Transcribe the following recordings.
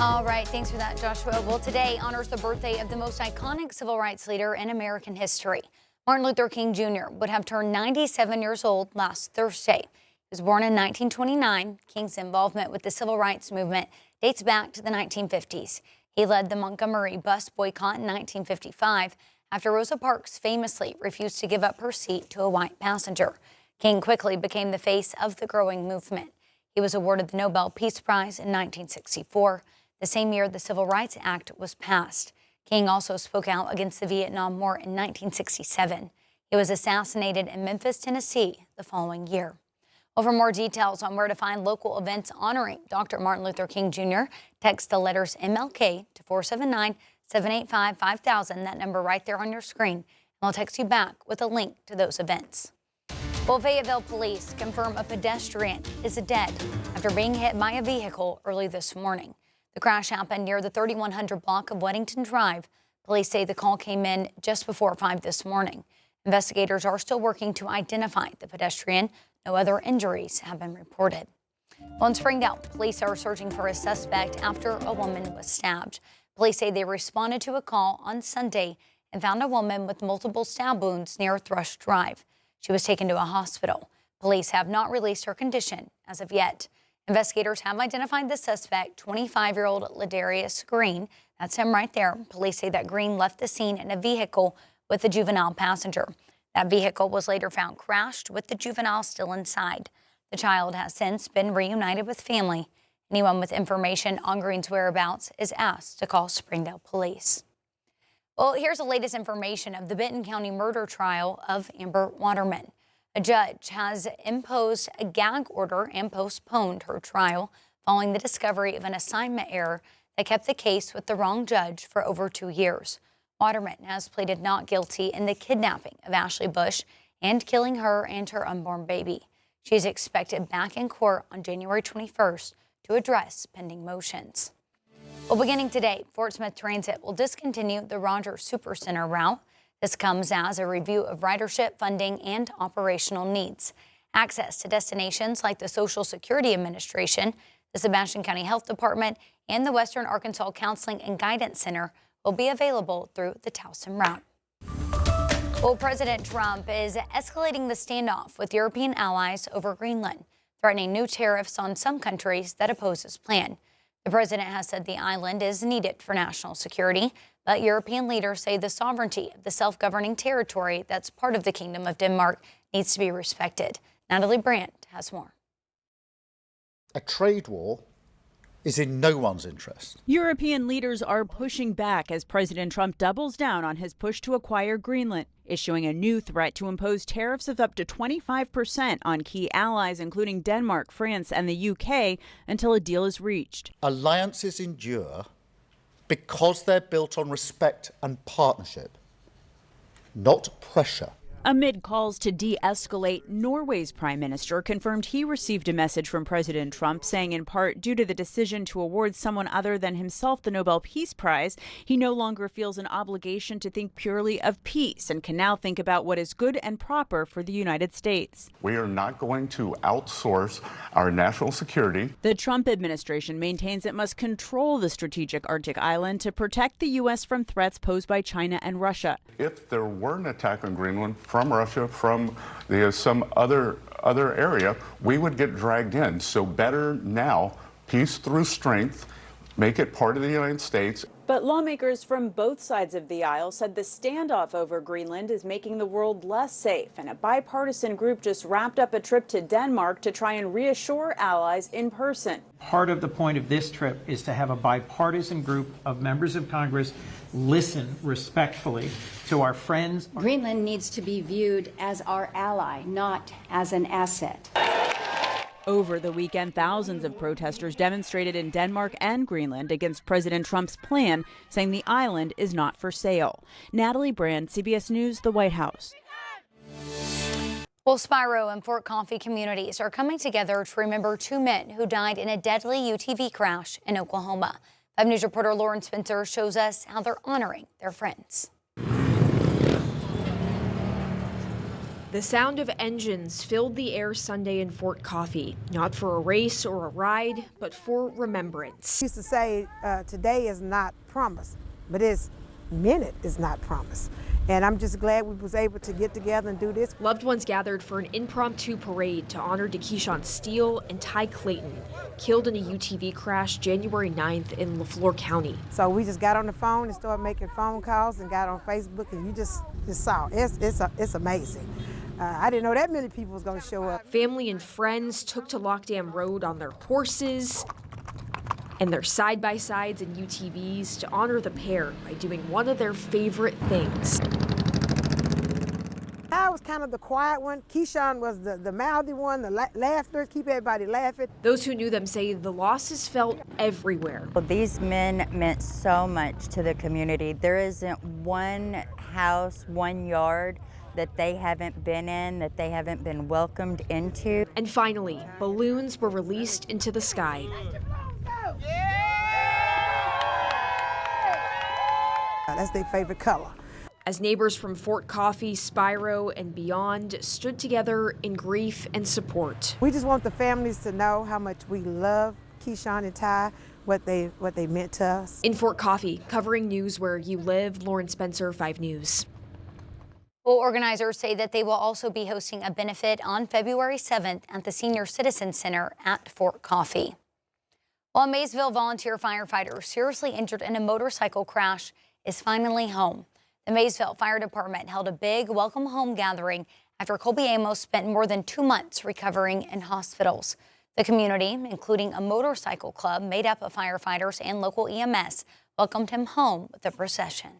All right, thanks for that, Joshua. Well, today honors the birthday of the most iconic civil rights leader in American history. Martin Luther King Jr. would have turned 97 years old last Thursday. He was born in 1929. King's involvement with the civil rights movement dates back to the 1950s. He led the Montgomery bus boycott in 1955 after Rosa Parks famously refused to give up her seat to a white passenger. King quickly became the face of the growing movement. He was awarded the Nobel Peace Prize in 1964. The same year the Civil Rights Act was passed. King also spoke out against the Vietnam War in 1967. He was assassinated in Memphis, Tennessee the following year. Well, for more details on where to find local events honoring Dr. Martin Luther King Jr., text the letters MLK to 479-785-5000, that number right there on your screen, and I'll text you back with a link to those events. Well, Fayetteville police confirm a pedestrian is dead after being hit by a vehicle early this morning. The crash happened near the 3100 block of Weddington Drive. Police say the call came in just before 5 this morning. Investigators are still working to identify the pedestrian. No other injuries have been reported. Well, in Springdale, police are searching for a suspect after a woman was stabbed. Police say they responded to a call on Sunday and found a woman with multiple stab wounds near Thrush Drive. She was taken to a hospital. Police have not released her condition as of yet. Investigators have identified the suspect, 25-year-old Ladarius Green. That's him right there. Police say that Green left the scene in a vehicle with a juvenile passenger. That vehicle was later found crashed with the juvenile still inside. The child has since been reunited with family. Anyone with information on Green's whereabouts is asked to call Springdale Police. Well, here's the latest information of the Benton County murder trial of Amber Waterman. A judge has imposed a gag order and postponed her trial following the discovery of an assignment error that kept the case with the wrong judge for over 2 years. Waterman has pleaded not guilty in the kidnapping of Ashley Bush and killing her and her unborn baby. She is expected back in court on January 21st to address pending motions. Well, beginning today, Fort Smith Transit will discontinue the Rogers Supercenter route. This comes as a review of ridership, funding, and operational needs. Access to destinations like the Social Security Administration, the Sebastian County Health Department, and the Western Arkansas Counseling and Guidance Center will be available through the Towson route. Well, President Trump is escalating the standoff with European allies over Greenland, threatening new tariffs on some countries that oppose his plan. The president has said the island is needed for national security, but European leaders say the sovereignty of the self-governing territory that's part of the Kingdom of Denmark needs to be respected. Natalie Brandt has more. A trade war is in no one's interest. European leaders are pushing back as President Trump doubles down on his push to acquire Greenland, issuing a new threat to impose tariffs of up to 25% on key allies, including Denmark, France, and the UK, until a deal is reached. Alliances endure because they're built on respect and partnership, not pressure. Amid calls to de-escalate, Norway's prime minister confirmed he received a message from President Trump saying, in part, due to the decision to award someone other than himself the Nobel Peace Prize, he no longer feels an obligation to think purely of peace and can now think about what is good and proper for the United States. We are not going to outsource our national security. The Trump administration maintains it must control the strategic Arctic island to protect the U.S. from threats posed by China and Russia. If there were an attack on Greenland from Russia, from some other area, we would get dragged in. So better now, peace through strength, make it part of the United States. But lawmakers from both sides of the aisle said the standoff over Greenland is making the world less safe, and a bipartisan group just wrapped up a trip to Denmark to try and reassure allies in person. Part of the point of this trip is to have a bipartisan group of members of Congress listen respectfully to our friends. Greenland needs to be viewed as our ally, not as an asset. Over the weekend, thousands of protesters demonstrated in Denmark and Greenland against President Trump's plan, saying the island is not for sale. Natalie Brand, CBS News, the White House. Well, Spiro and Fort Coffee communities are coming together to remember 2 men who died in a deadly UTV crash in Oklahoma. 5 News reporter Lauren Spencer shows us how they're honoring their friends. The sound of engines filled the air Sunday in Fort Coffee, not for a race or a ride, but for remembrance. I used to say today is not promised, but it's minute is not promised. And I'm just glad we was able to get together and do this. Loved ones gathered for an impromptu parade to honor DeKeyshawn Steele and Ty Clayton, killed in a UTV crash January 9th in LaFleur County. So we just got on the phone and started making phone calls and got on Facebook, and you just saw it's amazing. I didn't know that many people was going to show up. Family and friends took to Lockdam Road on their horses and their side-by-sides and UTVs to honor the pair by doing one of their favorite things. I was kind of the quiet one. Keyshawn was the mouthy one, the laughter, keep everybody laughing. Those who knew them say the loss is felt everywhere. Well, these men meant so much to the community. There isn't one house, one yard that they haven't been in, that they haven't been welcomed into. And finally, balloons were released into the sky. That's their favorite color. As neighbors from Fort Coffee, Spiro, and beyond stood together in grief and support. We just want the families to know how much we love Keyshawn and Ty, what they meant to us. In Fort Coffee, covering news where you live, Lauren Spencer, 5 News. Well, organizers say that they will also be hosting a benefit on February 7th at the Senior Citizen Center at Fort Coffee. Well, a Maysville volunteer firefighter seriously injured in a motorcycle crash is finally home. The Maysville Fire Department held a big welcome home gathering after Colby Amos spent more than 2 months recovering in hospitals. The community, including a motorcycle club made up of firefighters and local EMS, welcomed him home with a procession.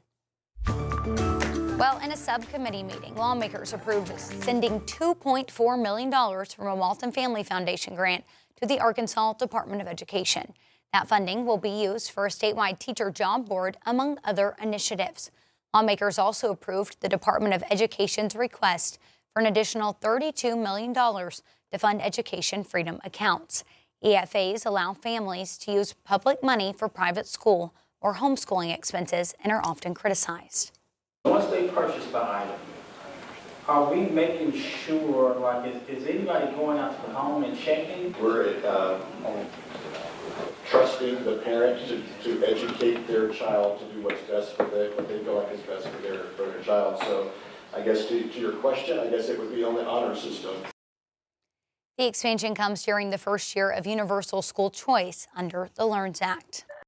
Well, in a subcommittee meeting, lawmakers approved sending $2.4 million from a Walton Family Foundation grant to the Arkansas Department of Education. That funding will be used for a statewide teacher job board, among other initiatives. Lawmakers also approved the Department of Education's request for an additional $32 million to fund education freedom accounts. EFAs allow families to use public money for private school or homeschooling expenses and are often criticized. Once they purchase the item, are we making sure, like, is anybody going out to the home and checking? We're trusting the parent to educate their child to do what's best for what they feel like is best for their child. So I guess to your question, I guess it would be on the honor system. The expansion comes during the first year of universal school choice under the LEARNS Act.